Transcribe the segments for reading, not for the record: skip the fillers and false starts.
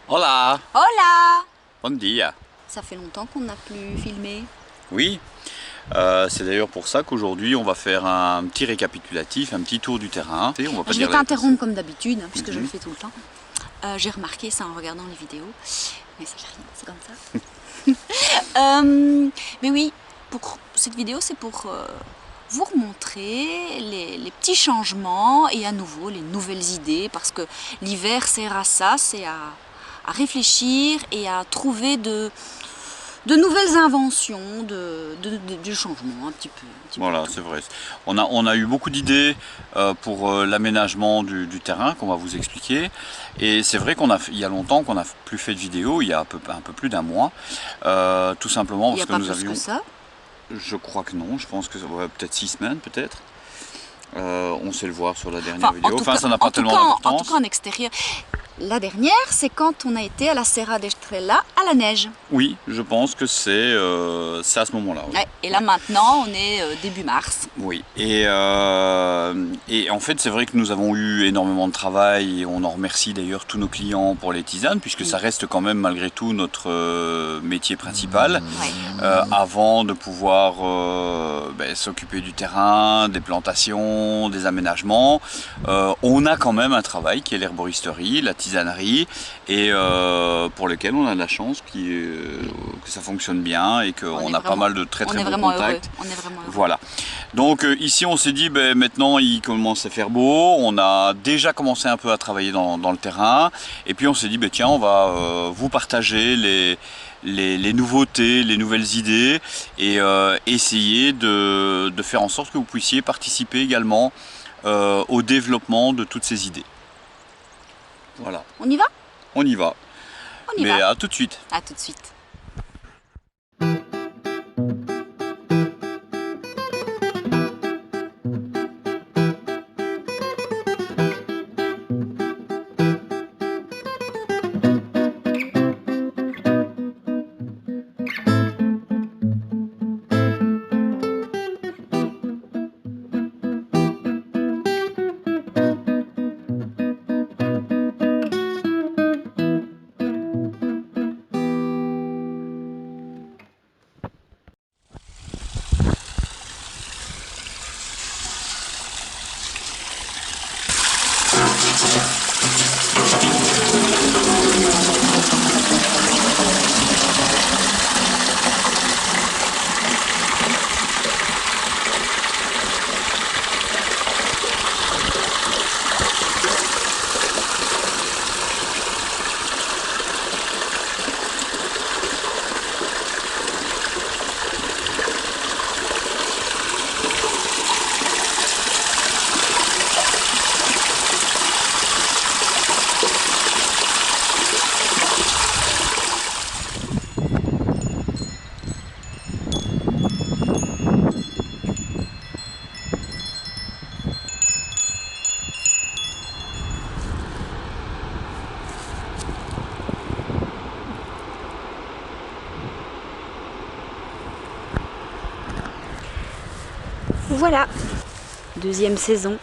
Hola, Hola! bon dia. Ça fait longtemps qu'on n'a plus filmé. Oui, c'est d'ailleurs pour ça qu'aujourd'hui on va faire un petit récapitulatif, un petit tour du terrain. Et on va pas Je dire vais l'année t'interrompre passée. comme d'habitude, puisque je le fais tout le temps. J'ai remarqué ça en regardant les vidéos, mais ça fait rien, c'est comme ça. Mais oui, pour cette vidéo, c'est pour vous remontrer les petits changements et à nouveau les nouvelles idées, parce que l'hiver sert à ça, c'est à réfléchir et à trouver de nouvelles inventions, du changement un petit peu. Voilà, c'est vrai. On a eu beaucoup d'idées pour l'aménagement du terrain qu'on va vous expliquer. Et c'est vrai il y a longtemps qu'on n'a plus fait de vidéo, il y a un peu plus d'un mois. Tout simplement Il n'y parce a que pas nous plus avions... que ça. Je crois que non, je pense que ça va peut-être 6 semaines peut-être. On sait le voir sur la dernière vidéo. Enfin, ça n'a pas tellement d'importance. En tout cas en extérieur. La dernière, c'est quand on a été à la Serra d'Estrella à la neige. Oui, je pense que c'est à ce moment-là. Oui. Ouais, et là maintenant, on est début mars. Oui, et en fait c'est vrai que nous avons eu énormément de travail et on en remercie d'ailleurs tous nos clients pour les tisanes puisque ça reste quand même malgré tout notre métier principal. Ouais. Avant de pouvoir s'occuper du terrain, des plantations, des aménagements, on a quand même un travail qui est l'herboristerie, la tisanerie et pour lequel on a de la chance que ça fonctionne bien et qu'on a pas mal de très bons contacts. On est vraiment heureux. Voilà. Donc ici on s'est dit maintenant il commence à faire beau, on a déjà commencé un peu à travailler dans le terrain et puis on s'est dit tiens on va vous partager les nouveautés, les nouvelles idées et essayer de faire en sorte que vous puissiez participer également au développement de toutes ces idées. Voilà. On y va? On y va. On y va. À tout de suite. À tout de suite. Voilà, deuxième saison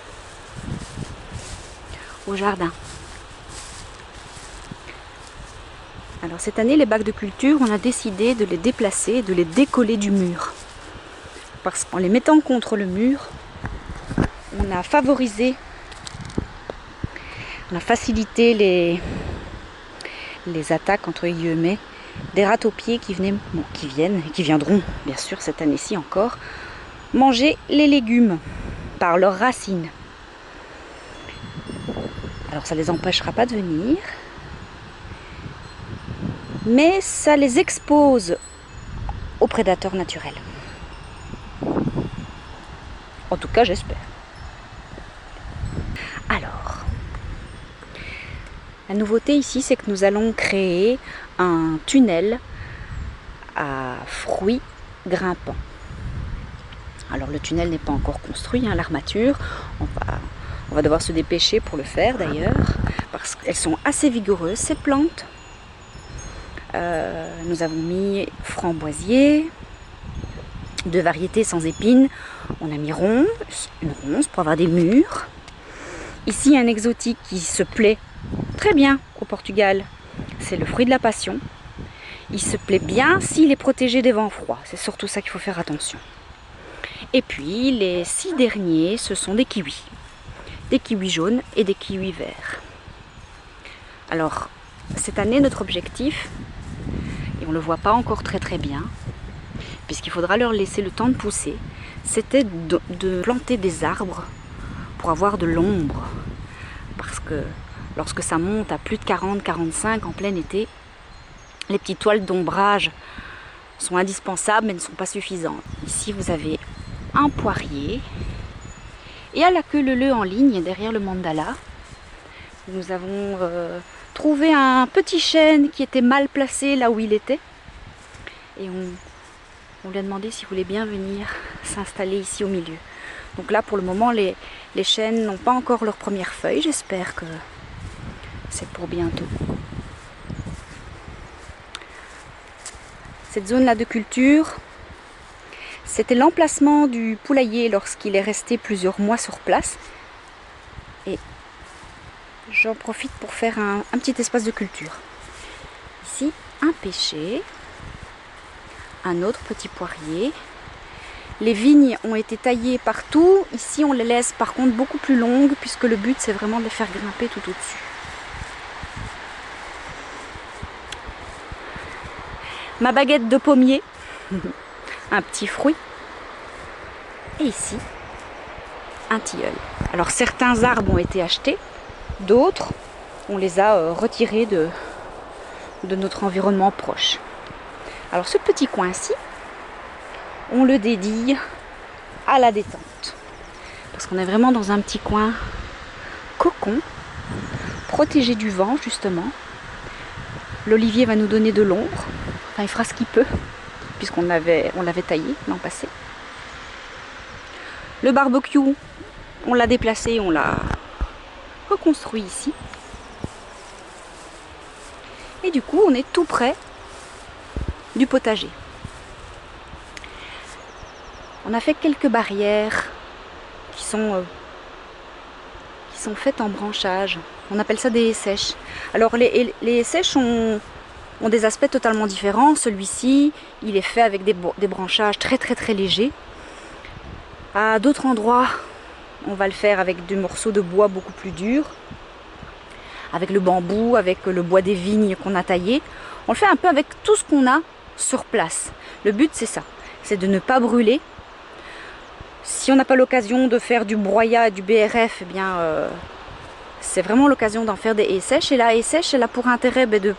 au jardin. Alors cette année, les bacs de culture, on a décidé de les déplacer, de les décoller du mur. Parce qu'en les mettant contre le mur, on a favorisé, on a facilité les attaques entre guillemets des rats-aux-pieds qui viendront bien sûr cette année-ci encore, manger les légumes par leurs racines. Alors ça ne les empêchera pas de venir, mais ça les expose aux prédateurs naturels. En tout cas, j'espère. Alors, la nouveauté ici, c'est que nous allons créer un tunnel à fruits grimpants. Alors le tunnel n'est pas encore construit, l'armature, on va devoir se dépêcher pour le faire d'ailleurs, parce qu'elles sont assez vigoureuses ces plantes. Nous avons mis framboisier, de variétés sans épines, on a mis une ronce pour avoir des mûres. Ici un exotique qui se plaît très bien au Portugal, c'est le fruit de la passion. Il se plaît bien s'il est protégé des vents froids. C'est surtout ça qu'il faut faire attention. Et puis les 6 derniers, ce sont des kiwis. Des kiwis jaunes et des kiwis verts. Alors, cette année, notre objectif, et on ne le voit pas encore très bien, puisqu'il faudra leur laisser le temps de pousser, c'était de planter des arbres pour avoir de l'ombre. Parce que lorsque ça monte à plus de 40-45 en plein été, les petites toiles d'ombrage sont indispensables mais ne sont pas suffisantes. Ici vous avez un poirier et à la queue leu en ligne derrière le mandala, nous avons trouvé un petit chêne qui était mal placé là où il était et on lui a demandé s'il voulait bien venir s'installer ici au milieu. Donc là pour le moment les chênes n'ont pas encore leurs premières feuilles, j'espère que c'est pour bientôt. Cette zone-là de culture, c'était l'emplacement du poulailler lorsqu'il est resté plusieurs mois sur place. Et j'en profite pour faire un petit espace de culture. Ici, un pêcher, un autre petit poirier. Les vignes ont été taillées partout. Ici, on les laisse par contre beaucoup plus longues puisque le but, c'est vraiment de les faire grimper tout au-dessus. Ma baguette de pommier, un petit fruit, et ici, un tilleul. Alors certains arbres ont été achetés, d'autres, on les a retirés de notre environnement proche. Alors ce petit coin-ci, on le dédie à la détente. Parce qu'on est vraiment dans un petit coin cocon, protégé du vent justement. L'olivier va nous donner de l'ombre. Enfin, il fera ce qu'il peut, puisqu'on l'avait taillé l'an passé. Le barbecue, on l'a déplacé, on l'a reconstruit ici. Et du coup, on est tout près du potager. On a fait quelques barrières qui sont faites en branchage. On appelle ça des haies sèches. Alors les haies sèches ont des aspects totalement différents. Celui-ci, il est fait avec des branchages très légers. À d'autres endroits, on va le faire avec des morceaux de bois beaucoup plus durs, avec le bambou, avec le bois des vignes qu'on a taillé. On le fait un peu avec tout ce qu'on a sur place. Le but, c'est ça, c'est de ne pas brûler. Si on n'a pas l'occasion de faire du broyat et du BRF, eh bien, c'est vraiment l'occasion d'en faire des haies sèches. Et la haie sèche, elle a pour intérêt de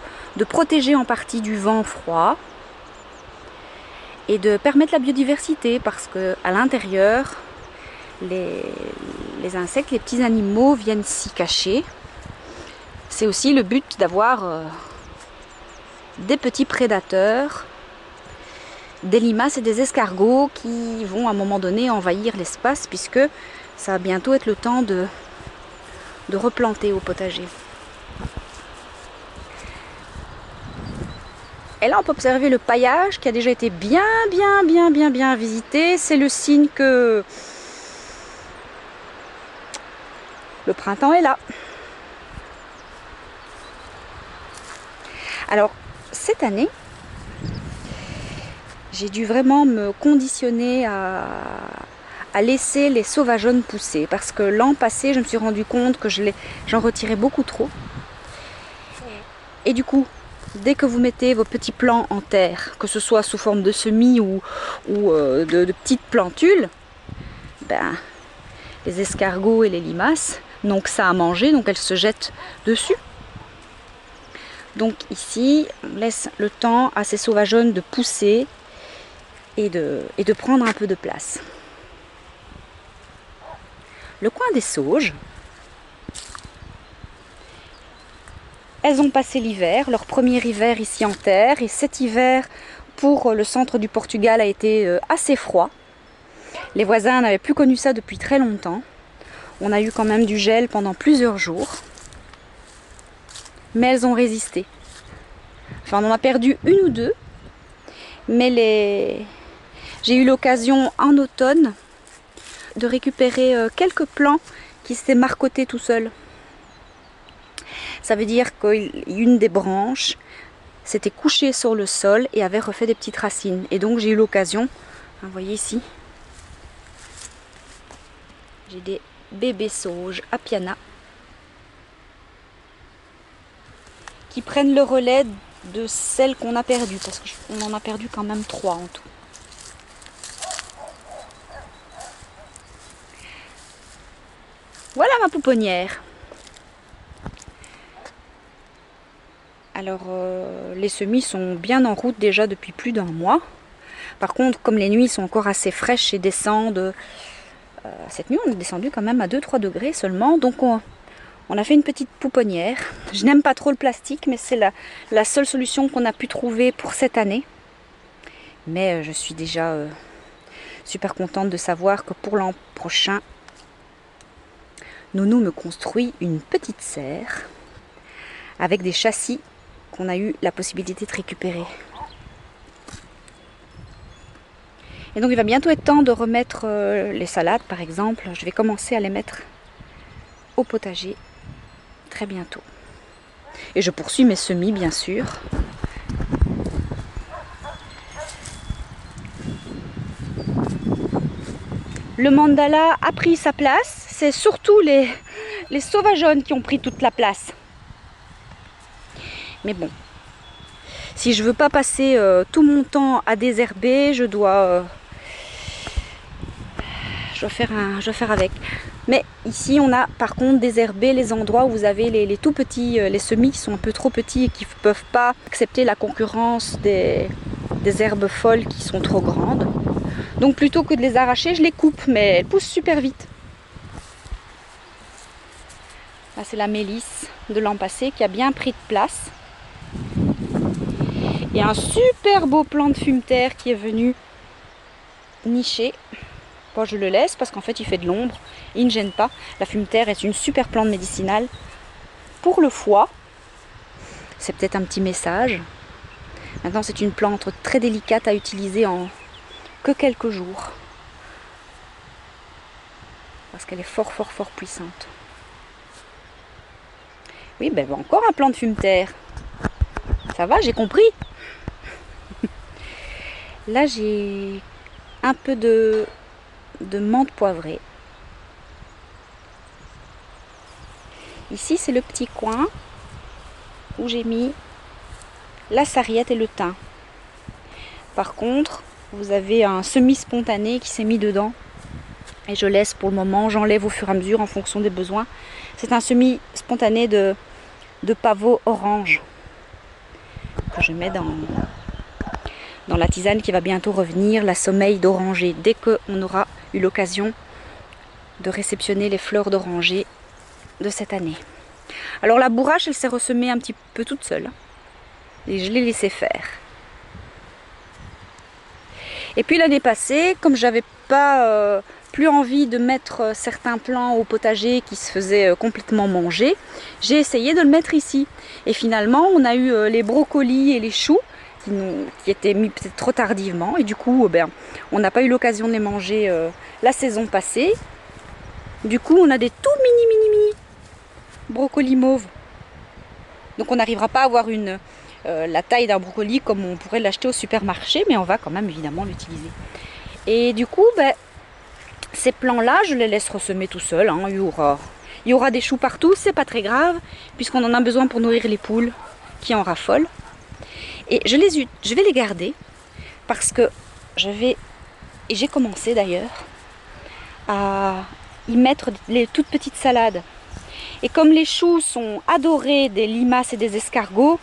protéger en partie du vent froid et de permettre la biodiversité parce qu'à l'intérieur, les insectes, les petits animaux viennent s'y cacher. C'est aussi le but d'avoir des petits prédateurs, des limaces et des escargots qui vont à un moment donné envahir l'espace puisque ça va bientôt être le temps de replanter au potager. Et là on peut observer le paillage qui a déjà été bien visité. C'est le signe que le printemps est là. Alors cette année, j'ai dû vraiment me conditionner à laisser les sauvageonnes pousser parce que l'an passé je me suis rendu compte que j'en retirais beaucoup trop. Et du coup, dès que vous mettez vos petits plants en terre, que ce soit sous forme de semis ou de petites plantules, ben, les escargots et les limaces n'ont que ça à manger, donc elles se jettent dessus. Donc ici, on laisse le temps à ces sauvageonnes de pousser et de prendre un peu de place. Le coin des sauges, elles ont passé l'hiver, leur premier hiver ici en terre, et cet hiver pour le centre du Portugal a été assez froid. Les voisins n'avaient plus connu ça depuis très longtemps. On a eu quand même du gel pendant plusieurs jours, mais elles ont résisté. Enfin, on en a perdu une ou deux, mais j'ai eu l'occasion en automne de récupérer quelques plants qui s'étaient marcotés tout seuls. Ça veut dire qu'une des branches s'était couchée sur le sol et avait refait des petites racines. Et donc j'ai eu l'occasion, vous voyez ici, j'ai des bébés sauges Apiana qui prennent le relais de celles qu'on a perdues, parce qu'on en a perdu quand même 3 en tout. Voilà ma pouponnière. Alors les semis sont bien en route déjà depuis plus d'1 mois. Par contre, comme les nuits sont encore assez fraîches et descendent, cette nuit on est descendu quand même à 2-3 degrés seulement, donc on a fait une petite pouponnière. Je n'aime pas trop le plastique, mais c'est la seule solution qu'on a pu trouver pour cette année. Mais je suis déjà super contente de savoir que pour l'an prochain, Nounou me construit une petite serre avec des châssis qu'on a eu la possibilité de récupérer. Et donc il va bientôt être temps de remettre les salades par exemple. Je vais commencer à les mettre au potager très bientôt. Et je poursuis mes semis bien sûr. Le mandala a pris sa place. C'est surtout les sauvageonnes qui ont pris toute la place. Mais bon, si je veux pas passer tout mon temps à désherber, je dois faire avec. Mais ici on a par contre désherbé les endroits où vous avez les tout petits, les semis qui sont un peu trop petits et qui ne peuvent pas accepter la concurrence des herbes folles qui sont trop grandes. Donc plutôt que de les arracher, je les coupe, mais elles poussent super vite. Là c'est la mélisse de l'an passé qui a bien pris de place. Il y a un super beau plant de fumeterre qui est venu nicher. Bon, je le laisse parce qu'en fait il fait de l'ombre, il ne gêne pas. La fumeterre est une super plante médicinale pour le foie. C'est peut-être un petit message. Maintenant c'est une plante très délicate à utiliser en que quelques jours. Parce qu'elle est fort puissante. Oui, ben encore un plant de fumeterre. Ça va, j'ai compris. Là j'ai un peu de menthe poivrée. Ici c'est le petit coin où j'ai mis la sarriette et le thym. Par contre, vous avez un semi-spontané qui s'est mis dedans. Et je laisse pour le moment, j'enlève au fur et à mesure en fonction des besoins. C'est un semi-spontané de pavot orange que je mets dans la tisane qui va bientôt revenir, la sommeil d'oranger, dès qu'on aura eu l'occasion de réceptionner les fleurs d'oranger de cette année. Alors la bourrache, elle s'est ressemée un petit peu toute seule. Et je l'ai laissée faire. Et puis l'année passée, comme j'avais pas plus envie de mettre certains plants au potager qui se faisaient complètement manger, j'ai essayé de le mettre ici. Et finalement, on a eu les brocolis et les choux qui étaient mis peut-être trop tardivement. Et du coup, on n'a pas eu l'occasion de les manger la saison passée. Du coup, on a des tout mini brocolis mauves. Donc on n'arrivera pas à avoir la taille d'un brocoli comme on pourrait l'acheter au supermarché, mais on va quand même évidemment l'utiliser. Et du coup, ces plants-là, je les laisse ressemer tout seul. Hein. Il y aura des choux partout, c'est pas très grave, puisqu'on en a besoin pour nourrir les poules qui en raffolent. Et je vais les garder parce que et j'ai commencé d'ailleurs, à y mettre les toutes petites salades. Et comme les choux sont adorés des limaces et des escargots,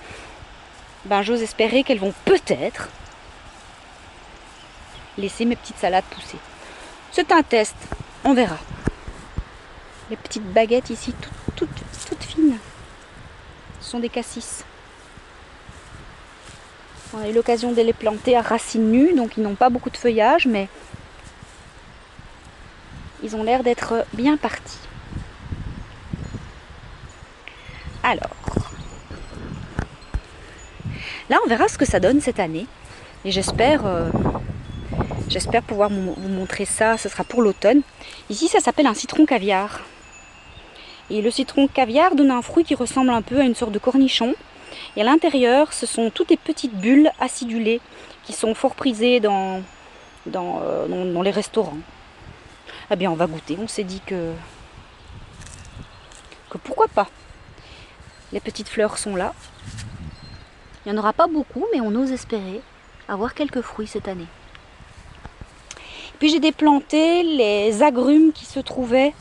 j'ose espérer qu'elles vont peut-être laisser mes petites salades pousser. C'est un test, on verra. Les petites baguettes ici, toutes fines, ce sont des cassis. On a eu l'occasion de les planter à racines nues, donc ils n'ont pas beaucoup de feuillage, mais ils ont l'air d'être bien partis. Alors, là on verra ce que ça donne cette année. Et j'espère pouvoir vous montrer ça, ce sera pour l'automne. Ici ça s'appelle un citron caviar. Et le citron caviar donne un fruit qui ressemble un peu à une sorte de cornichon. Et à l'intérieur, ce sont toutes des petites bulles acidulées qui sont fort prisées dans les restaurants. Eh bien, on va goûter. On s'est dit que pourquoi pas. Les petites fleurs sont là. Il n'y en aura pas beaucoup, mais on ose espérer avoir quelques fruits cette année. Puis j'ai déplanté les agrumes qui se trouvaient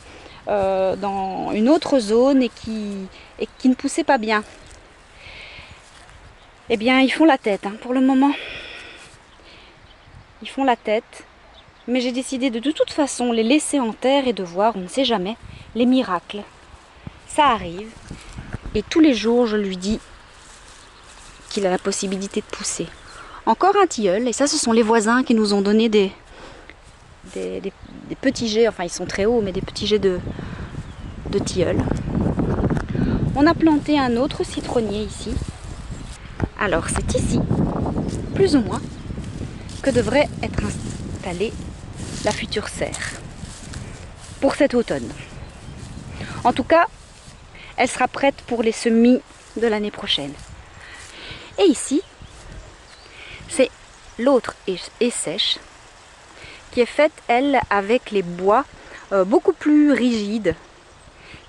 dans une autre zone et qui ne poussaient pas bien. Eh bien, ils font la tête hein, pour le moment. Ils font la tête. Mais j'ai décidé de toute façon les laisser en terre et de voir, on ne sait jamais, les miracles. Ça arrive. Et tous les jours, je lui dis qu'il a la possibilité de pousser. Encore un tilleul. Et ça, ce sont les voisins qui nous ont donné des petits jets. Enfin, ils sont très hauts, mais des petits jets de tilleul. On a planté un autre citronnier ici. Alors, c'est ici, plus ou moins, que devrait être installée la future serre pour cet automne. En tout cas, elle sera prête pour les semis de l'année prochaine. Et ici, c'est l'autre haie sèche qui est faite, elle, avec les bois beaucoup plus rigides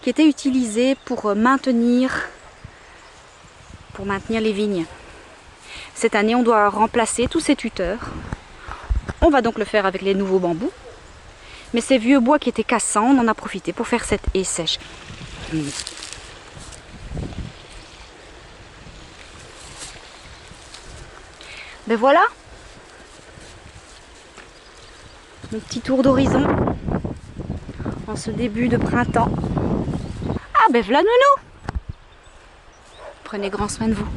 qui étaient utilisés pour maintenir les vignes. Cette année, on doit remplacer tous ces tuteurs. On va donc le faire avec les nouveaux bambous. Mais ces vieux bois qui étaient cassants, on en a profité pour faire cette haie sèche. Ben voilà, mon petit tour d'horizon en ce début de printemps. Ah ben voilà nounou. Prenez grand soin de vous.